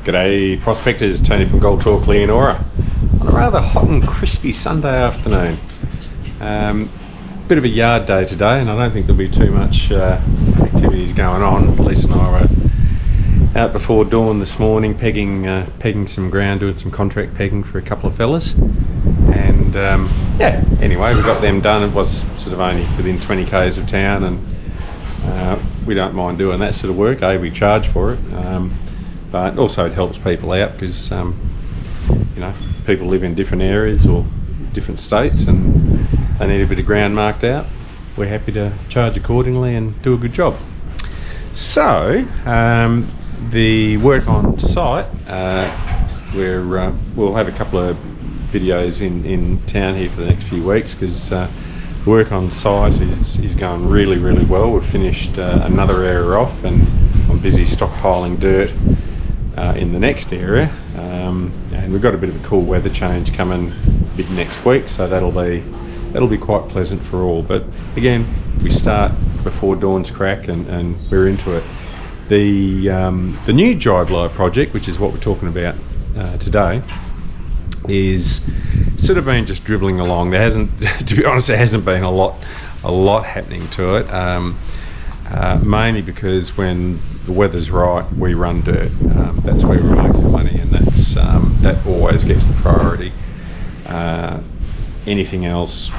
G'day prospectors, Tony from Gold Talk Leonora on a rather hot and crispy Sunday afternoon. Bit of a yard day today, and I don't think there'll be too much activities going on. Lisa and I were out before dawn this morning pegging some ground, doing some contract pegging for a couple of fellas, and yeah, anyway, we got them done. It was sort of only within 20 k's of town, and we don't mind doing that sort of work. We charge for it, but also it helps people out because you know, people live in different areas or different states and they need a bit of ground marked out. We're happy to charge accordingly and do a good job. So the work on site, we'll have a couple of videos in town here for the next few weeks because the work on site is going really well. We've finished another area off, and I'm busy stockpiling dirt in the next area, and we've got a bit of a cool weather change coming mid next week, so that'll be quite pleasant for all. But again, we start before dawn's crack and we're into it. The new Dryblower project, which is what we're talking about today, is sort of been just dribbling along. There hasn't, to be honest, there hasn't been a lot happening to it, mainly because when the weather's right, we run dirt. That's where we're making money, and that always gets the priority. Anything else,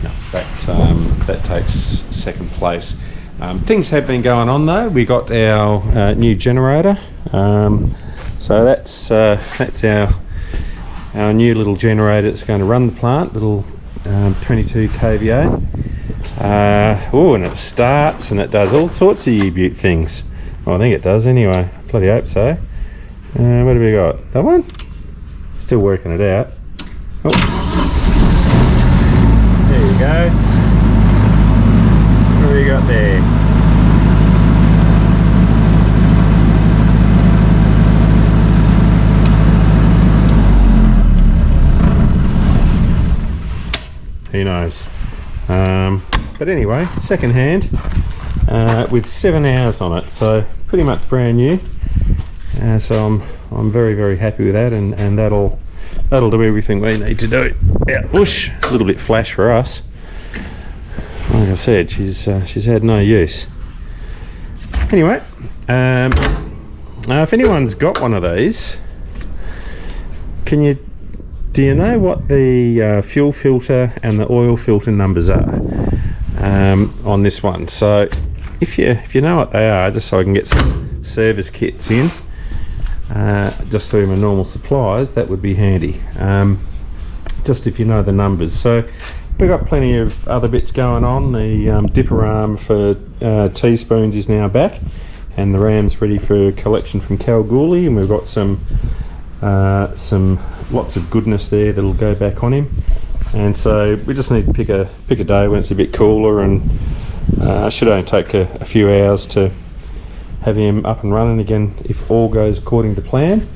no, that takes second place. Things have been going on though. We got our new generator, so that's our new little generator. It's going to run the plant, little 22 kVA. And it starts and it does all sorts of U-Butte things. Well, I think it does anyway. Bloody hope so. What have we got? That one? Still working it out. Oh. There you go. What have we got there? Who knows? But anyway, second hand with 7 hours on it, so pretty much brand new. So I'm very happy with that, and that'll do everything we need to do out bush. A little bit flash for us. Like I said, she's had no use. Anyway, if anyone's got one of these, do you know what the fuel filter and the oil filter numbers are on this one? So if you know what they are, just so I can get some service kits in, just through my normal supplies, that would be handy. Just if you know the numbers. So we've got plenty of other bits going on. The dipper arm for teaspoons is now back, and the ram's ready for collection from Kalgoorlie, and we've got some lots of goodness there that'll go back on him. And so we just need to pick a day when it's a bit cooler, and should only take a few hours to have him up and running again if all goes according to plan.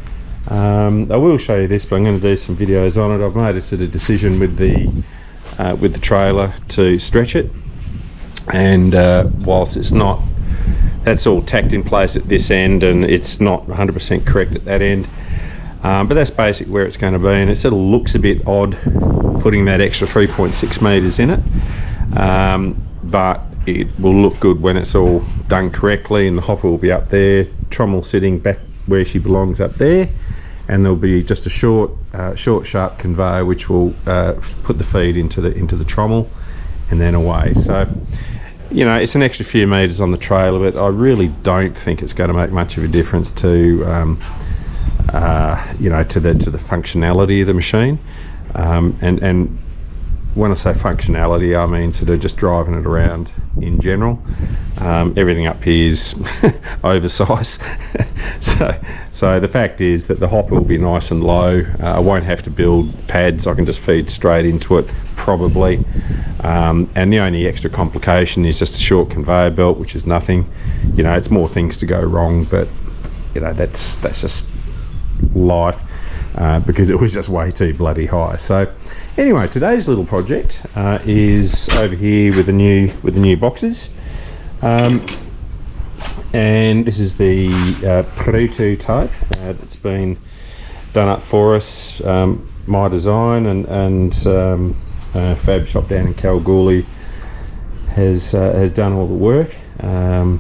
I will show you this, but I'm going to do some videos on it. I've made a sort of decision with the trailer to stretch it, and whilst it's not, that's all tacked in place at this end and it's not 100% correct at that end. But that's basically where it's going to be, and it sort of looks a bit odd putting that extra 3.6 metres in it, but it will look good when it's all done correctly, and the hopper will be up there, trommel sitting back where she belongs up there, and there'll be just a short sharp conveyor which will put the feed into the trommel and then away. So, you know, it's an extra few metres on the trailer, but I really don't think it's going to make much of a difference to you know, to the functionality of the machine, and when I say functionality, I mean sort of just driving it around in general. Everything up here is oversized, so the fact is that the hopper will be nice and low. I won't have to build pads. I can just feed straight into it probably, and the only extra complication is just a short conveyor belt, which is nothing. You know, it's more things to go wrong, but you know, that's just life, because it was just way too bloody high. So anyway, today's little project is over here with the new boxes. And this is the Prutu type that's been done up for us. My design and Fab Shop down in Kalgoorlie has done all the work, and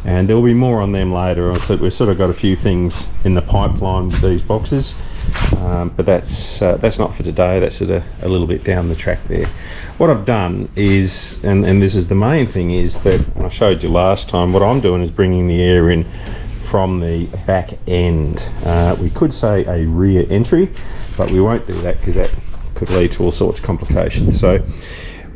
there'll be more on them later. So we've sort of got a few things in the pipeline with these boxes, but that's not for today. That's at a little bit down the track there. What I've done is, and this is the main thing, is that, and I showed you last time, what I'm doing is bringing the air in from the back end. We could say a rear entry, but we won't do that because that could lead to all sorts of complications. So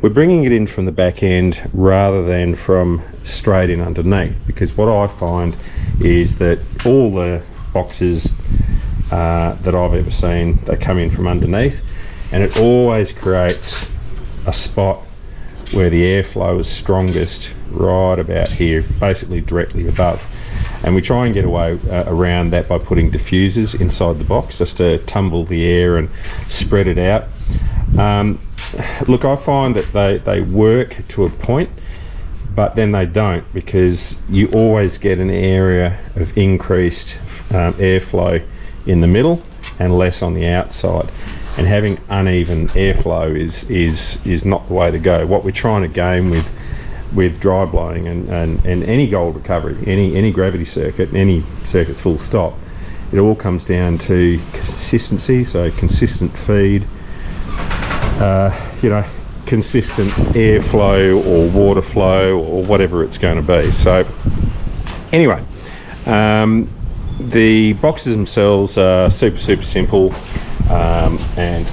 we're bringing it in from the back end rather than from straight in underneath, because what I find is that all the boxes that I've ever seen, they come in from underneath, and it always creates a spot where the airflow is strongest right about here, basically directly above. And we try and get away around that by putting diffusers inside the box just to tumble the air and spread it out. Look, I find that they work to a point, but then they don't, because you always get an area of increased airflow in the middle and less on the outside. And having uneven airflow is not the way to go. What we're trying to gain with dry blowing and any gold recovery, any gravity circuit, any circuits full stop, it all comes down to consistency. So consistent feed, consistent airflow or water flow or whatever it's going to be. So anyway, the boxes themselves are super simple, and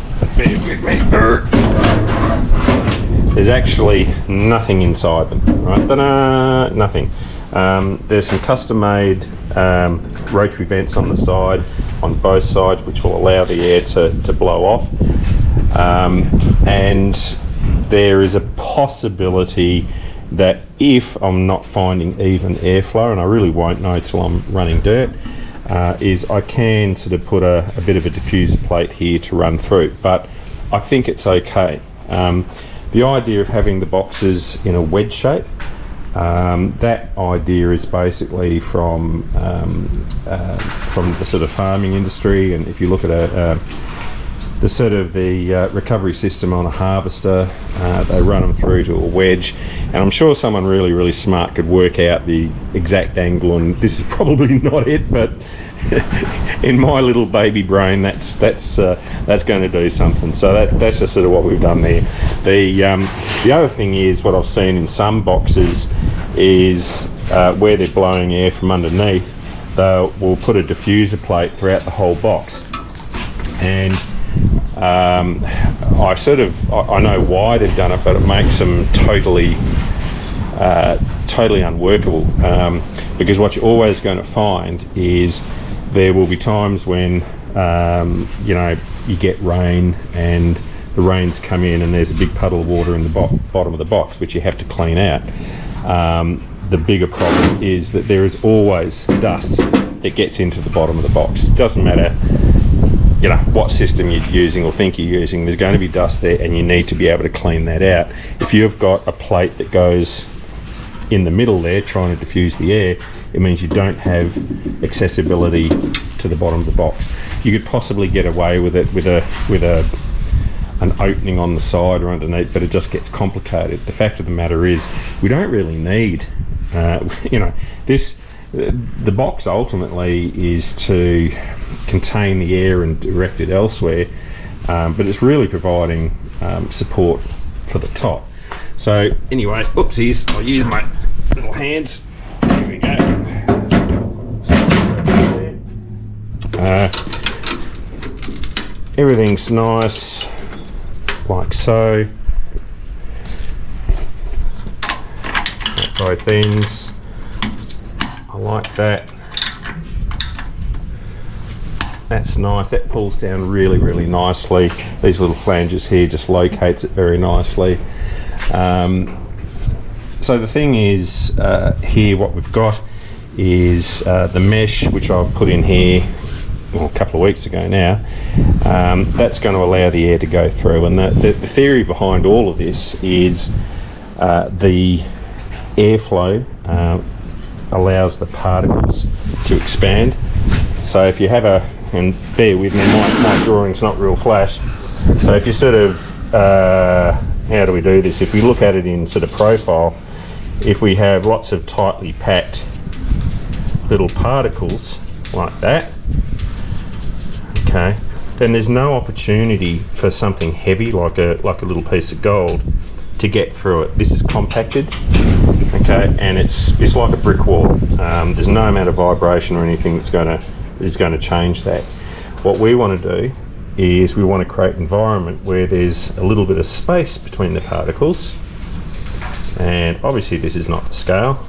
there's actually nothing inside them, right? Ta-da! Nothing. There's some custom-made rotary vents on the side, on both sides, which will allow the air to blow off. And there is a possibility that if I'm not finding even airflow, and I really won't know till I'm running dirt, is I can sort of put a bit of a diffuser plate here to run through, but I think it's okay. The idea of having the boxes in a wedge shape, that idea is basically from the sort of farming industry. And if you look at the recovery system on a harvester, they run them through to a wedge, and I'm sure someone really smart could work out the exact angle, and this is probably not it, but in my little baby brain that's going to do something. So that's just sort of what we've done there. The other thing is, what I've seen in some boxes is where they're blowing air from underneath, we'll put a diffuser plate throughout the whole box, and I know why they've done it, but it makes them totally unworkable, because what you're always going to find is there will be times when you get rain and the rains come in and there's a big puddle of water in the bottom of the box, which you have to clean out. The bigger problem is that there is always dust that gets into the bottom of the box. Doesn't matter what system you're using or think you're using, there's going to be dust there, and you need to be able to clean that out. If you've got a plate that goes in the middle there trying to diffuse the air, it means you don't have accessibility to the bottom of the box. You could possibly get away with it with an opening on the side or underneath, but it just gets complicated. The fact of the matter is, we don't really need this. The box ultimately is to contain the air and direct it elsewhere, but it's really providing support for the top. So anyway, oopsies, I'll use my little hands. Here we go. Everything's nice, like so. Both ends. I like that. That's nice. That pulls down really nicely. These little flanges here just locates it very nicely. So the thing is, here what we've got is the mesh, which I've put in here a couple of weeks ago now. That's going to allow the air to go through, and the theory behind all of this is the airflow allows the particles to expand. So if you have and bear with me, my drawing's not real flash. So if you sort of, how do we do this? If we look at it in sort of profile, if we have lots of tightly packed little particles like that, okay, then there's no opportunity for something heavy like a little piece of gold to get through it. This is compacted, okay, and it's like a brick wall. There's no amount of vibration or anything that's going to change that. What we want to do is we want to create an environment where there's a little bit of space between the particles, and obviously this is not to scale.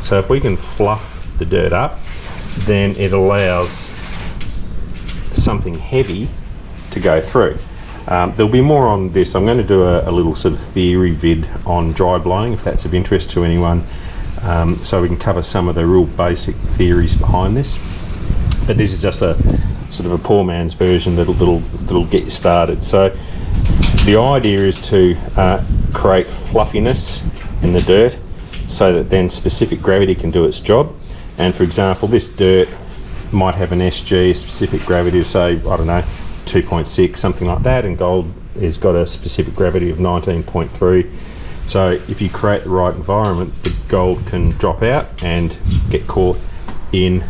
So if we can fluff the dirt up, then it allows something heavy to go through. There'll be more on this. I'm going to do a little sort of theory vid on dry blowing, if that's of interest to anyone, so we can cover some of the real basic theories behind this. But this is just a sort of a poor man's version that'll get you started. So the idea is to create fluffiness in the dirt so that then specific gravity can do its job. And for example, this dirt might have an SG, a specific gravity of, say, I don't know, 2.6, something like that, and gold has got a specific gravity of 19.3. So if you create the right environment, the gold can drop out and get caught in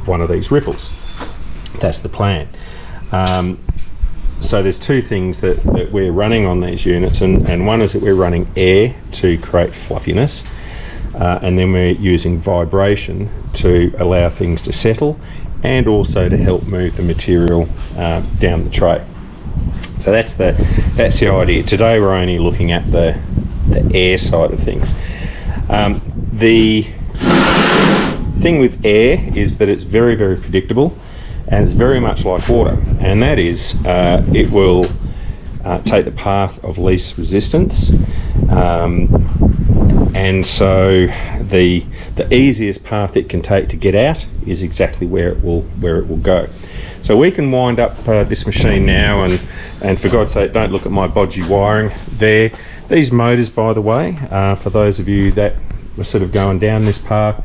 one of these riffles. That's the plan. So there's two things that we're running on these units, and one is that we're running air to create fluffiness, and then we're using vibration to allow things to settle and also to help move the material down the tray. So that's the idea. Today we're only looking at the air side of things. The thing with air is that it's very, very predictable, and it's very much like water, and that is it will take the path of least resistance, and so the easiest path it can take to get out is exactly where it will go. So we can wind up this machine now, and for God's sake, don't look at my bodgy wiring there. These motors, by the way, for those of you that were sort of going down this path,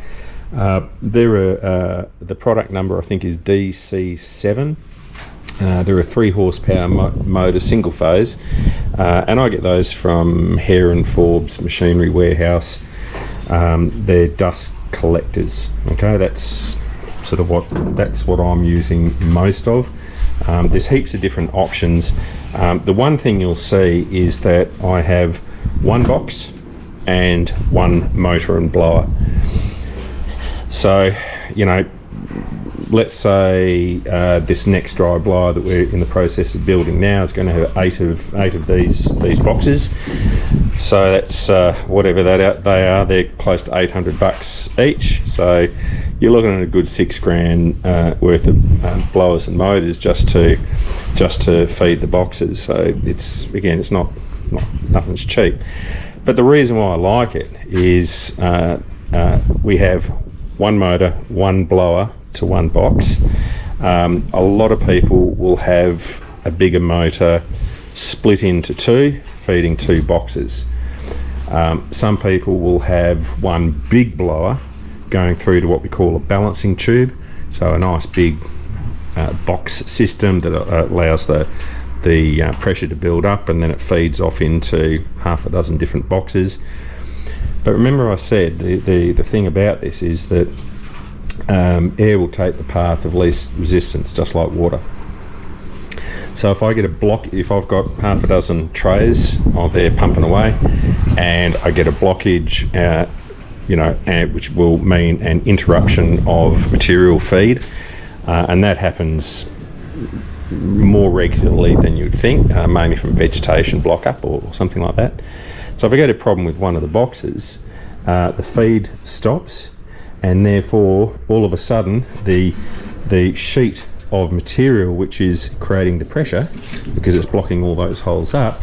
the product number I think is DC7. They're a 3 horsepower motor, single phase, and I get those from Hare and Forbes Machinery Warehouse. They're dust collectors. Okay, that's sort of what I'm using most of. There's heaps of different options. The one thing you'll see is that I have one box and one motor and blower. So, you know, let's say this next dry blower that we're in the process of building now is going to have eight of these boxes. So that's whatever they are. They're close to $800 each. So you're looking at a good $6,000 worth of blowers and motors just to feed the boxes. So it's not nothing's cheap. But the reason why I like it is we have one motor, one blower to one box. A lot of people will have a bigger motor split into two, feeding two boxes. Some people will have one big blower going through to what we call a balancing tube, so a nice big box system that allows the pressure to build up, and then it feeds off into half a dozen different boxes. But remember, I said the thing about this is that air will take the path of least resistance, just like water. So if I get if I've got half a dozen trays there pumping away, and I get a blockage, which will mean an interruption of material feed, and that happens more regularly than you'd think, mainly from vegetation block up or something like that. So if I get a problem with one of the boxes, the feed stops, and therefore all of a sudden the sheet of material which is creating the pressure, because it's blocking all those holes up,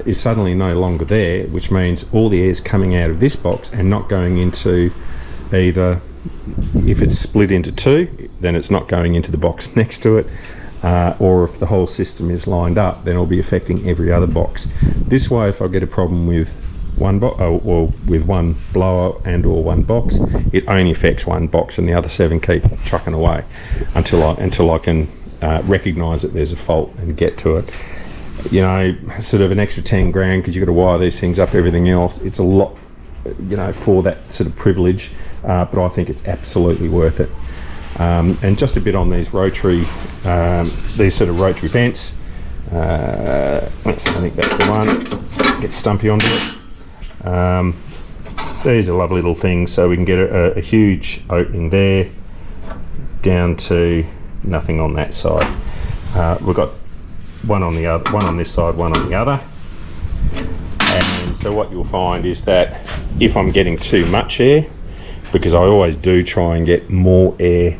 is suddenly no longer there, which means all the air is coming out of this box and not going into either, if it's split into two, then it's not going into the box next to it, or if the whole system is lined up, then it'll be affecting every other box. This way, if I get a problem with one box, or with one blower and or one box, it only affects one box, and the other 7 keep trucking away until I can recognise that there's a fault and get to it. You know, sort of an extra 10 grand because you've got to wire these things up, everything else. It's a lot, you know, for that sort of privilege, but I think it's absolutely worth it. And just a bit on these rotary, these sort of rotary vents. I think that's the one. Get Stumpy onto it. These are lovely little things, so we can get a huge opening there down to nothing on that side. We've got one on the other, one on this side, one on the other. And so what you'll find is that if I'm getting too much air, because I always do try and get more air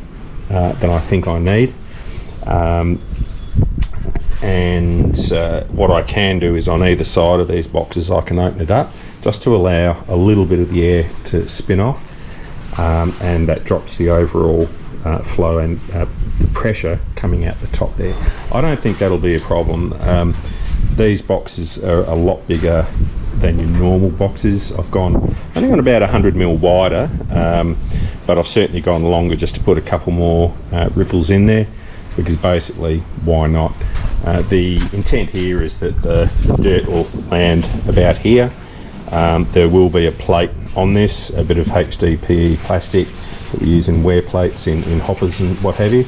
than I think I need, what I can do is on either side of these boxes I can open it up just to allow a little bit of the air to spin off, and that drops the overall flow and the pressure coming out the top there. I don't think that'll be a problem. These boxes are a lot bigger than your normal boxes. I've only gone about 100mm wider, but I've certainly gone longer just to put a couple more riffles in there, because basically, why not? The intent here is that the dirt will land about here. There will be a plate on this, a bit of HDPE plastic that we use in wear plates in hoppers and what have you,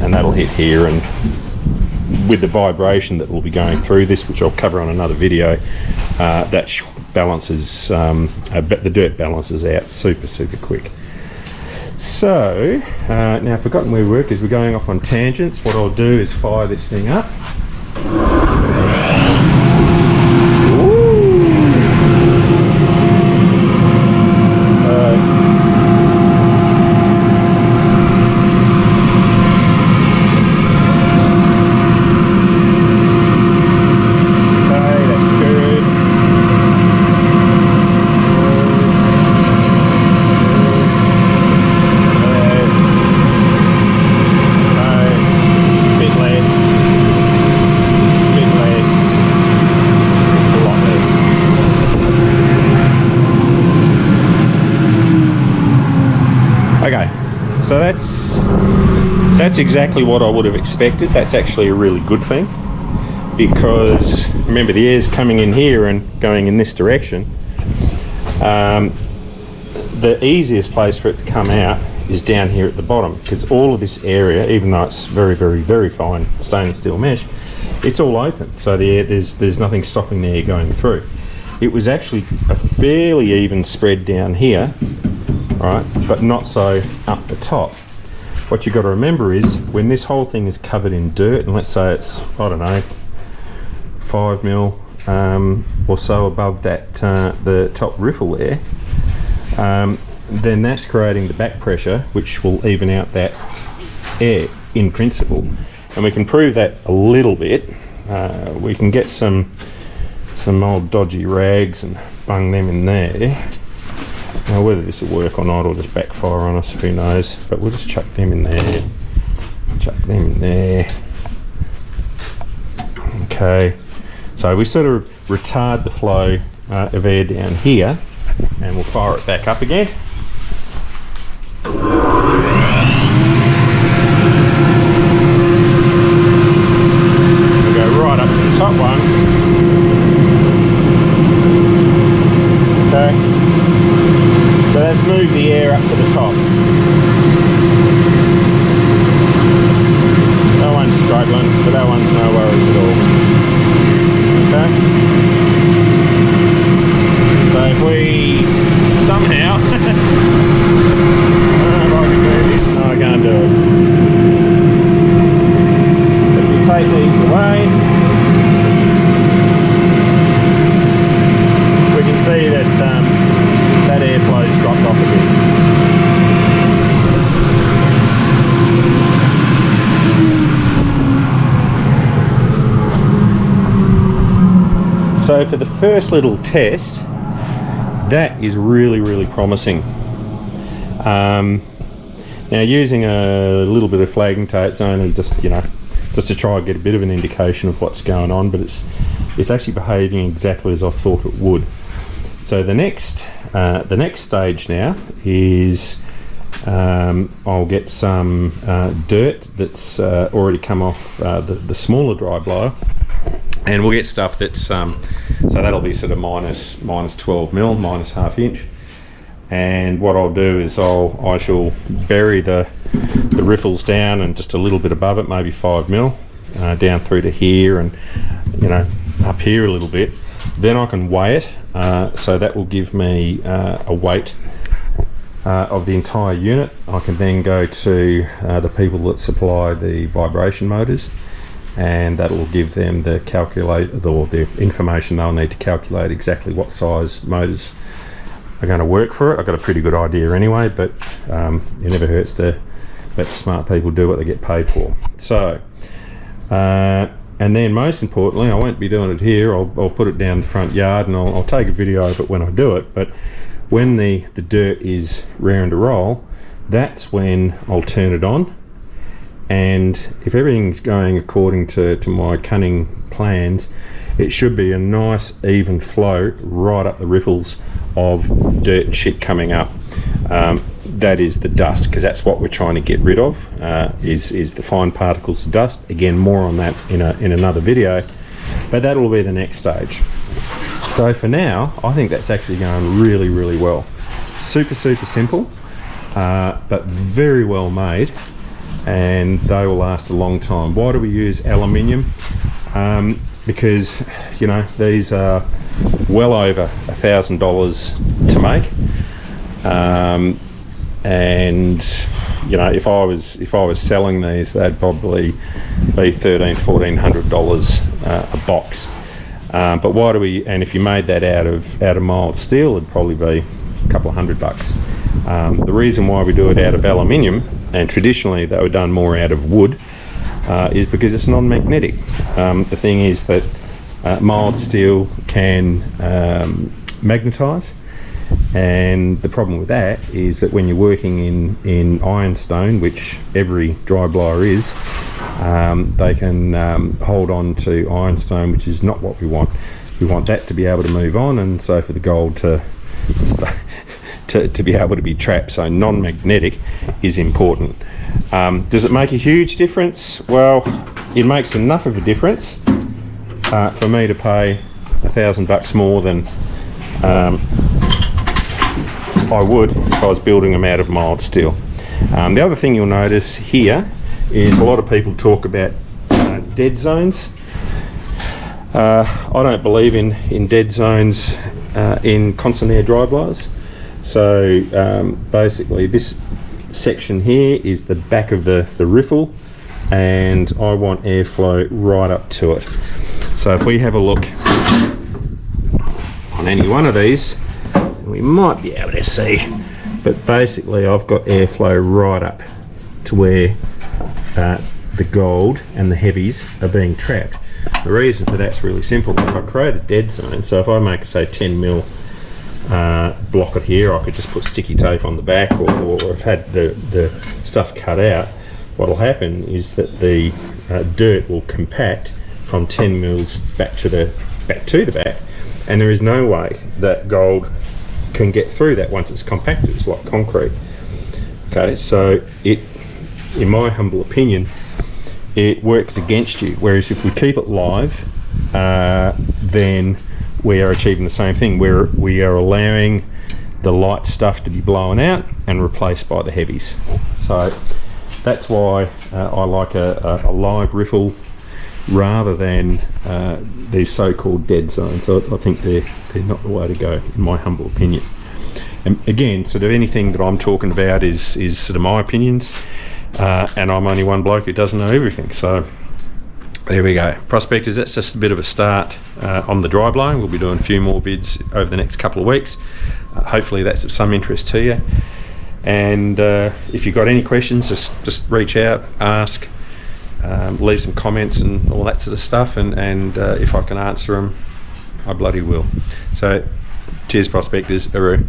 and that'll hit here, and with the vibration that will be going through this, which I'll cover on another video, that balances, the dirt balances out super quick. So now I've forgotten where we were because we're going off on tangents. What I'll do is fire this thing up. So that's exactly what I would have expected. That's actually a really good thing, because remember, the air's coming in here and going in this direction. The easiest place for it to come out is down here at the bottom, because all of this area, even though it's very fine stainless steel mesh, it's all open, so the air, there's nothing stopping the air going through. It was actually a fairly even spread down here, right, but not so up the top. What you've got to remember is when this whole thing is covered in dirt, and let's say it's, I don't know, 5mm or so above that the top riffle there, then that's creating the back pressure, which will even out that air in principle. And we can prove that a little bit. We can get some old dodgy rags and bung them in there. Now whether this will work or not, or just backfire on us, who knows, but we'll just chuck them in there, chuck them in there. Okay, so we sort of retard the flow of air down here, and we'll fire it back up again. We'll go right up to the top one. Okay. So let's move the air up to the top. That one's struggling, but that one's no worries at all. Okay? So if we somehow, I don't know if I can do this. No, I can't do it. If we take these away, we can see that that airflow's dropped off a bit. So for the first little test, that is really promising. Now using a little bit of flagging tape, it's only just, you know, just to try and get a bit of an indication of what's going on, but it's actually behaving exactly as I thought it would. So the next stage now is I'll get some dirt that's already come off the smaller dry blower, and we'll get stuff that's so that'll be sort of minus 12 mil, minus ½ inch. And what I'll do is I shall bury the riffles down and just a little bit above it, maybe 5 mil, down through to here, and up here a little bit. Then I can weigh it, so that will give me a weight of the entire unit. I can then go to the people that supply the vibration motors, and that will give them the information they'll need to calculate exactly what size motors are going to work for it. I've got a pretty good idea anyway, but it never hurts to let smart people do what they get paid for. So and then most importantly, I won't be doing it here, I'll put it down the front yard, and I'll take a video of it when I do it. But when the dirt is raring to roll, that's when I'll turn it on. And if everything's going according to my cunning plans, it should be a nice even flow right up the riffles of dirt and shit coming up. That is the dust, because that's what we're trying to get rid of, is the fine particles of dust. Again, more on that in another video, but that'll be the next stage. So for now, I think that's actually going really, really well. Super simple, but very well made, and they will last a long time. Why do we use aluminium? Because these are well over $1,000 to make, and if I was selling these, they'd probably be $1,300–1,400 a box. But why do we? And if you made that out of mild steel, it'd probably be a couple of $100. The reason why we do it out of aluminium, and traditionally they were done more out of wood, is because it's non-magnetic. The thing is that mild steel can magnetise, and the problem with that is that when you're working in ironstone, which every dry blower is, they can hold on to ironstone, which is not what we want. We want that to be able to move on, and so for the gold to be able to be trapped. So non-magnetic is important. Does it make a huge difference? Well, it makes enough of a difference for me to pay $1,000 more than I would if I was building them out of mild steel. The other thing you'll notice here is a lot of people talk about dead zones. I don't believe in dead zones in constant air dry blowers. So basically this section here is the back of the riffle, and I want airflow right up to it. So if we have a look on any one of these, we might be able to see, but basically I've got airflow right up to where the gold and the heavies are being trapped. The reason for that's really simple. If I create a dead zone, so if I make, say, 10 mil block it here, I could just put sticky tape on the back, or I've had the stuff cut out. What'll happen is that the dirt will compact from 10 mils back to the back, and there is no way that gold can get through that once it's compacted. It's like concrete. Okay, so it, in my humble opinion, it works against you. Whereas if we keep it live, then we are achieving the same thing, where we are allowing the light stuff to be blown out and replaced by the heavies. So that's why I like a live riffle rather than these so-called dead zones. I think they're not the way to go, in my humble opinion. And again, sort of anything that I'm talking about is sort of my opinions, and I'm only one bloke who doesn't know everything. So there we go. Prospectors, that's just a bit of a start on the dry blowing. We'll be doing a few more vids over the next couple of weeks. Hopefully that's of some interest to you. And if you've got any questions, just reach out, ask, leave some comments and all that sort of stuff, and if I can answer them, I bloody will. So cheers, prospectors. Aroo.